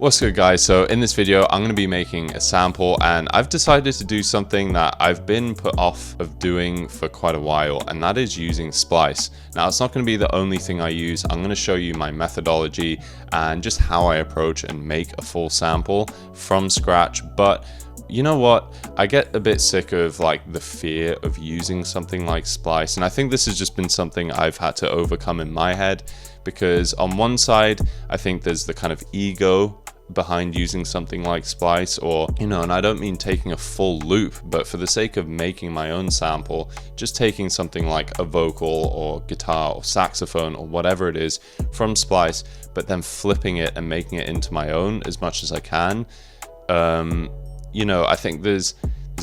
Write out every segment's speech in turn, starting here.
What's good, guys? So in this video I'm going to be making a sample, and I've decided to do something that I've been put off of doing for quite a while, and that is using Splice. Now it's not going to be the only thing I use. I'm going to show you my methodology and just how I approach and make a full sample from scratch. But you know what? I get a bit sick of like the fear of using something like Splice, and I think this has just been something I've had to overcome in my head, because on one side I think there's the kind of ego behind using something like Splice, or and I don't mean taking a full loop, but for the sake of making my own sample, just taking something like a vocal or guitar or saxophone or whatever it is from Splice, but then flipping it and making it into my own as much as I can. I think there's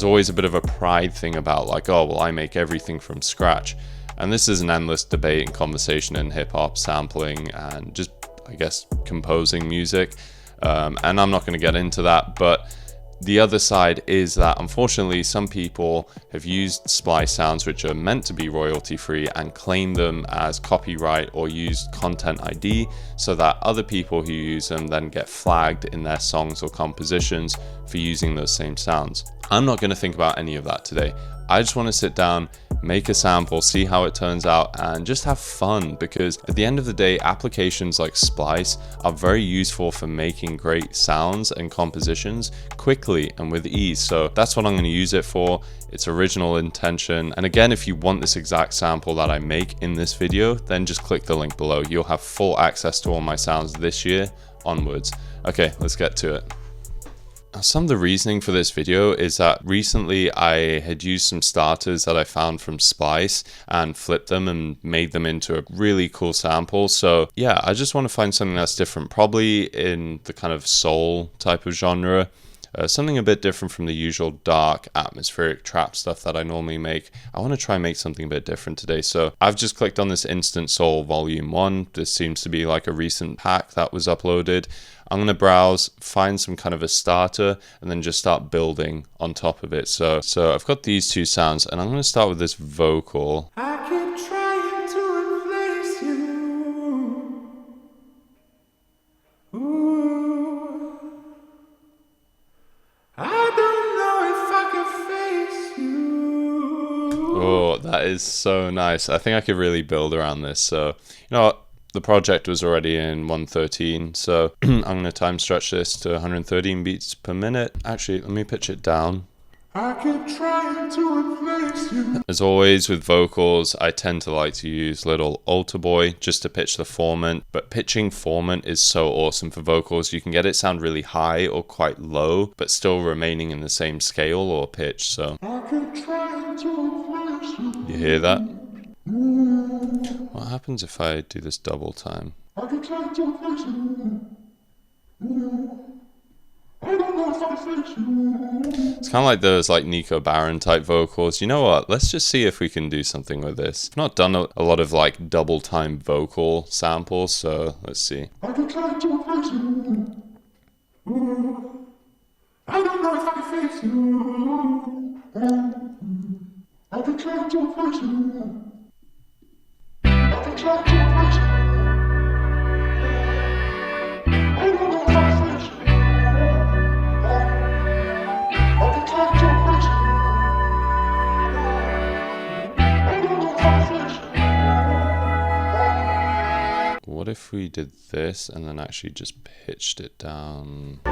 always a bit of a pride thing about like, oh well, I make everything from scratch, and this is an endless debate and conversation in hip-hop, sampling, and just, I guess, composing music. And I'm not going to get into that, but the other side is that unfortunately some people have used Splice sounds which are meant to be royalty free and claim them as copyright or used content ID, so that other people who use them then get flagged in their songs or compositions for using those same sounds. I'm not going to think about any of that today. I just want to sit down, make a sample, see how it turns out, and just have fun, because at the end of the day, applications like Splice are very useful for making great sounds and compositions quickly and with ease. So that's what I'm going to use it for. Its original intention. And again, if you want this exact sample that I make in this video, then just click the link below. You'll have full access to all my sounds this year onwards. Okay, let's get to it. Some of the reasoning for this video is that recently I had used some starters that I found from Splice and flipped them and made them into a really cool sample. So yeah, I just want to find something that's different, probably in the kind of soul type of genre. Something a bit different from the usual dark, atmospheric trap stuff that I normally make. I want to try and make something a bit different today. So I've just clicked on this Instant Soul Volume 1. This seems to be like a recent pack that was uploaded. I'm going to browse, find some kind of a starter, and then just start building on top of it. So I've got these two sounds, and I'm going to start with this vocal. I keep trying to replace you. Ooh. I don't know if I can face you. Oh, that is so nice. I think I could really build around this. So, you know what? The project was already in 113, so I'm going to time stretch this to 113 beats per minute. Actually, let me pitch it down. I keep trying to replace you. As always with vocals, I tend to like to use little alter boy just to pitch the formant, but pitching formant is so awesome for vocals. You can get it sound really high or quite low, but still remaining in the same scale or pitch. So I keep trying to replace you. You hear that? What happens if I do this double time? I keep trying to replace you. I don't know if I can face you. It's kind of like those like Nico Barron type vocals. You know what? Let's just see if we can do something with this. I've not done a lot of like double time vocal samples, so let's see. I keep trying to replace you. I don't know if I can face you. I keep trying to replace you. I keep trying to replace you. I don't know if I can face you. I keep trying to replace you. I don't know if I can face you. What if we did this and then actually just pitched it down? I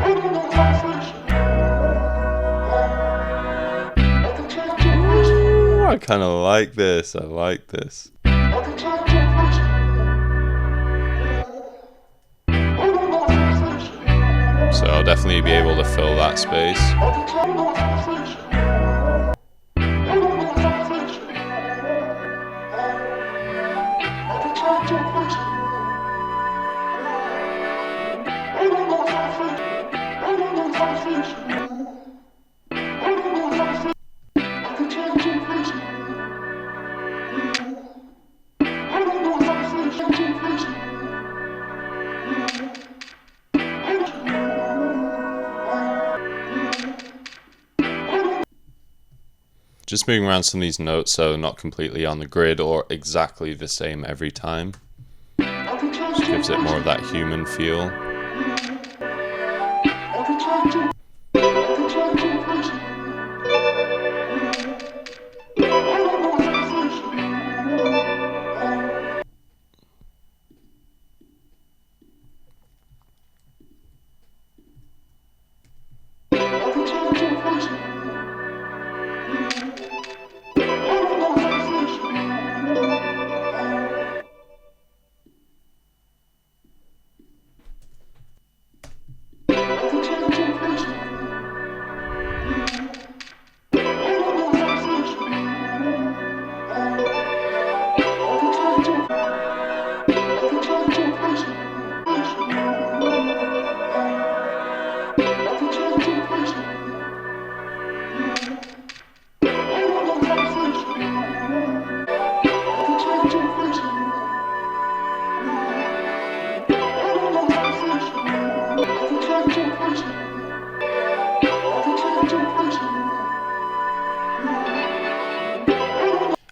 don't know if I can face you. I keep trying to replace you. Ooh, I kind of like this. I like this. I keep trying to replace you. I don't know if I can face you. So I'll definitely be able to fill that space. I keep trying to know if I can face you. I don't know if I can face you. I keep trying to replace you. I don't know if I can face you. I don't know if I can face you. I don't know if I can face you. I keep trying to replace you. I don't know if I can face you. I keep trying to replace you. Just moving around some of these notes so not completely on the grid or exactly the same every time. Just gives it more of that human feel.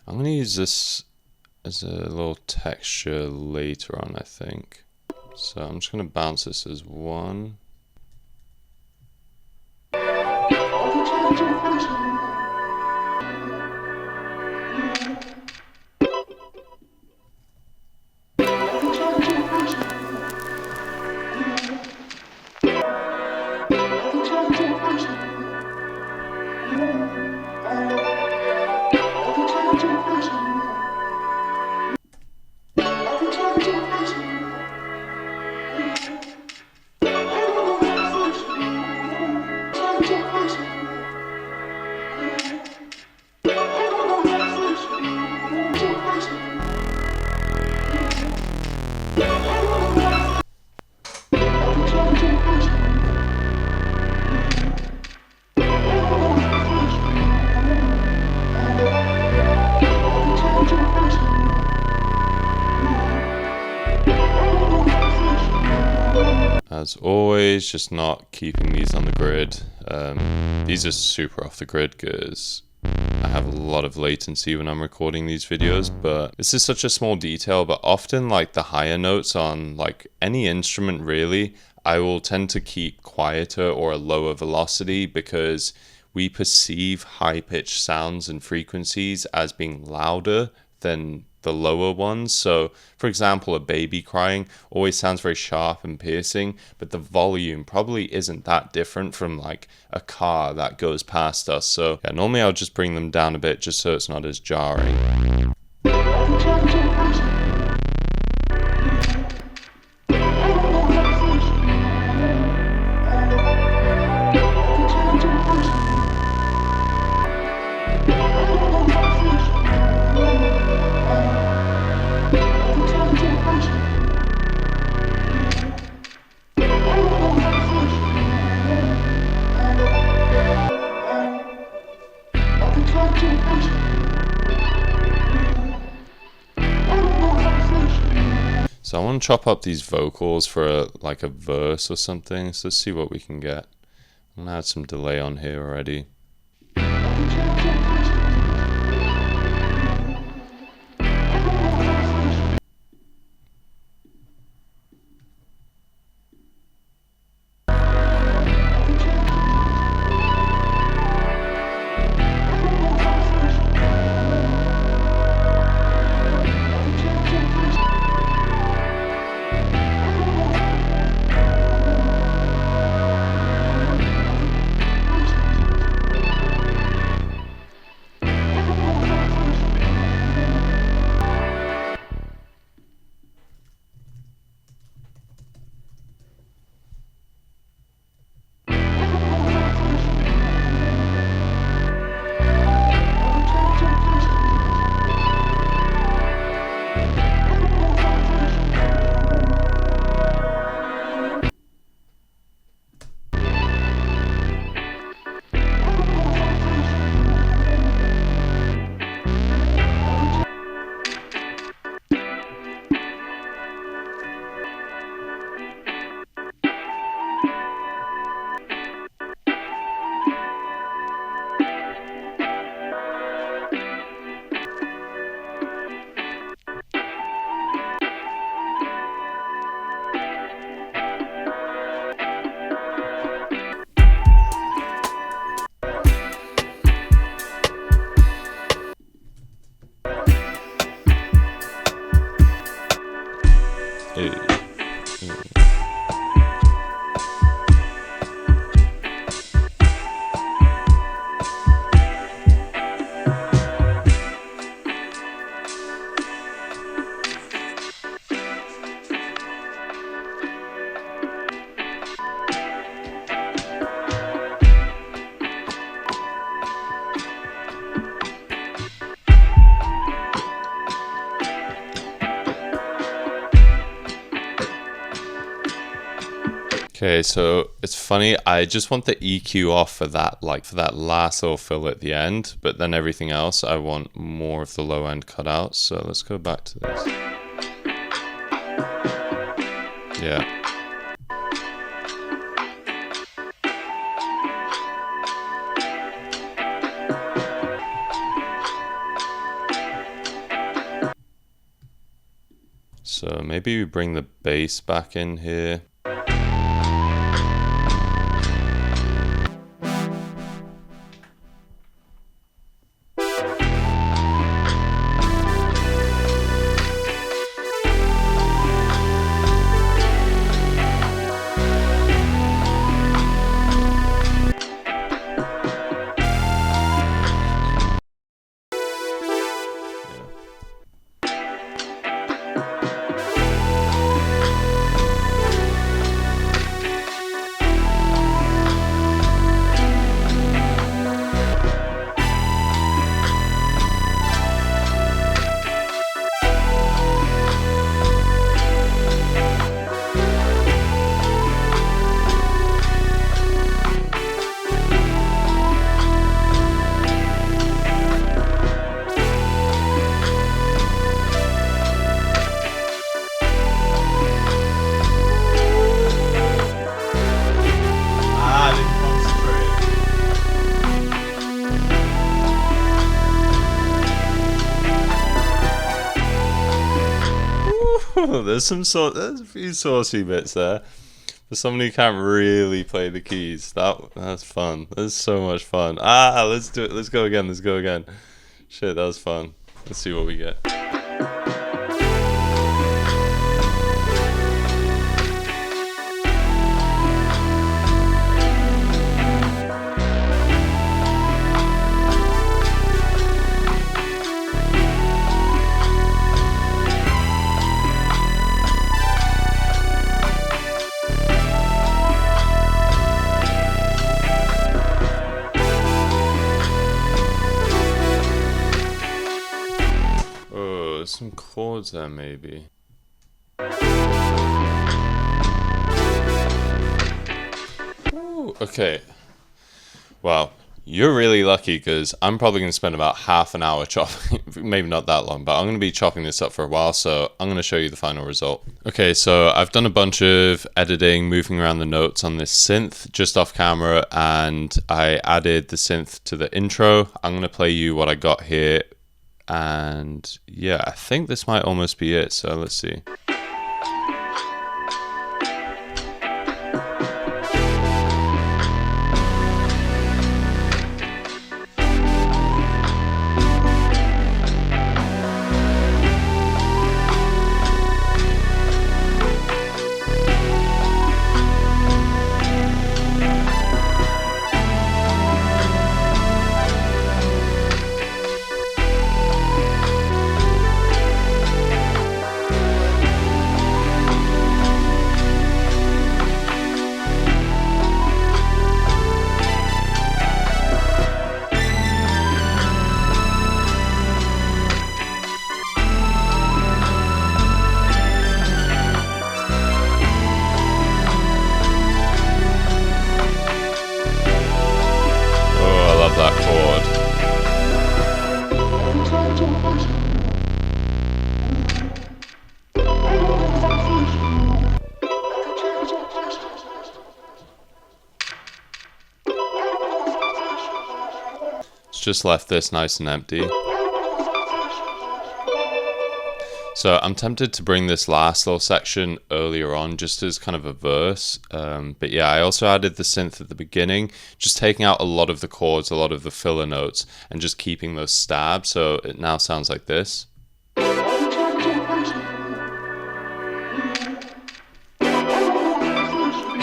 I'm going to use this as a little texture later on, I think. So I'm just going to bounce this as 1. As always, just not keeping these on the grid. These are super off the grid because I have a lot of latency when I'm recording these videos, but this is such a small detail. But often, like the higher notes on like any instrument really, I will tend to keep quieter or a lower velocity because we perceive high-pitched sounds and frequencies as being louder than the lower ones. So for example, a baby crying always sounds very sharp and piercing, but the volume probably isn't that different from like a car that goes past us. So yeah, normally I'll just bring them down a bit just so it's not as jarring. So I want to chop up these vocals for like a verse or something. So let's see what we can get. I'm gonna add some delay on here already. Okay, so it's funny, I just want the EQ off for that, like for that last little fill at the end, but then everything else I want more of the low end cut out. So let's go back to this. Yeah. So maybe we bring the bass back in here. There's a few saucy bits there. For somebody who can't really play the keys, that's fun. That's so much fun. Let's do it. Let's go again. Shit, that was fun. Let's see what we get. Some chords there, maybe. Ooh, okay. Wow, you're really lucky because I'm probably going to spend about half an hour chopping, maybe not that long, but I'm going to be chopping this up for a while, so I'm going to show you the final result. Okay, so I've done a bunch of editing, moving around the notes on this synth just off camera, and I added the synth to the intro. I'm going to play you what I got here. And yeah, I think this might almost be it, so let's see. That chord. It's just left this nice and empty. So I'm tempted to bring this last little section earlier on just as kind of a verse. But yeah, I also added the synth at the beginning, just taking out a lot of the chords, a lot of the filler notes, and just keeping those stabs. So it now sounds like this. I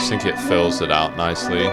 think it fills it out nicely.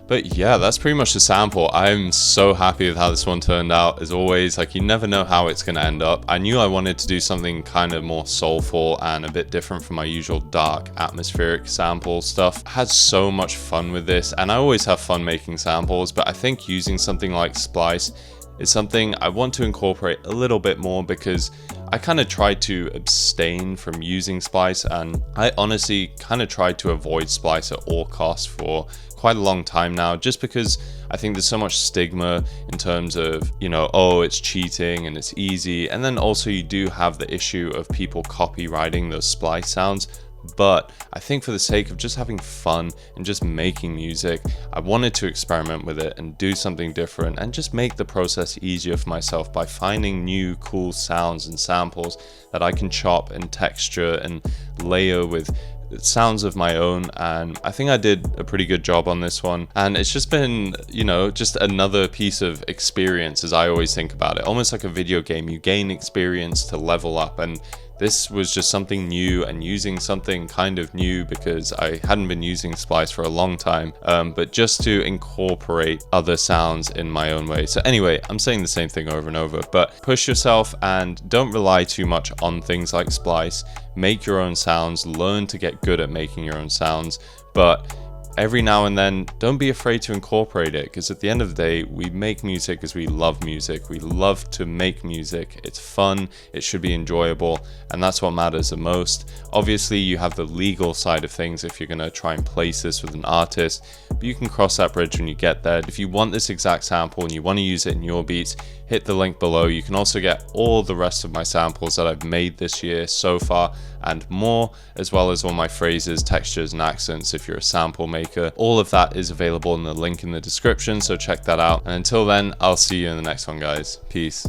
But yeah, that's pretty much the sample. I'm so happy with how this one turned out. As always, like, you never know how it's going to end up. I knew I wanted to do something kind of more soulful and a bit different from my usual dark atmospheric sample stuff. I had so much fun with this, and I always have fun making samples, but I think using something like Splice is something I want to incorporate a little bit more, because I kind of tried to abstain from using Splice, and I honestly kind of tried to avoid Splice at all costs for quite a long time now, just because I think there's so much stigma in terms of, you know, oh, it's cheating and it's easy. And then also you do have the issue of people copywriting those Splice sounds. But I think for the sake of just having fun and just making music, I wanted to experiment with it and do something different and just make the process easier for myself by finding new cool sounds and samples that I can chop and texture and layer with sounds of my own. And I think I did a pretty good job on this one, and it's just been, you know, just another piece of experience, as I always think about it, almost like a video game. You gain experience to level up, and this was just something new and using something kind of new, because I hadn't been using Splice for a long time, but just to incorporate other sounds in my own way. So anyway, I'm saying the same thing over and over, but push yourself and don't rely too much on things like Splice. Make your own sounds, learn to get good at making your own sounds, but every now and then, don't be afraid to incorporate it, because at the end of the day, we make music because we love music. We love to make music. It's fun, it should be enjoyable, and that's what matters the most. Obviously, you have the legal side of things if you're going to try and place this with an artist, but you can cross that bridge when you get there. If you want this exact sample and you want to use it in your beats, hit the link below. You can also get all the rest of my samples that I've made this year so far and more, as well as all my phrases, textures, and accents if you're a sample maker. All of that is available in the link in the description, so check that out. And until then, I'll see you in the next one, guys. Peace.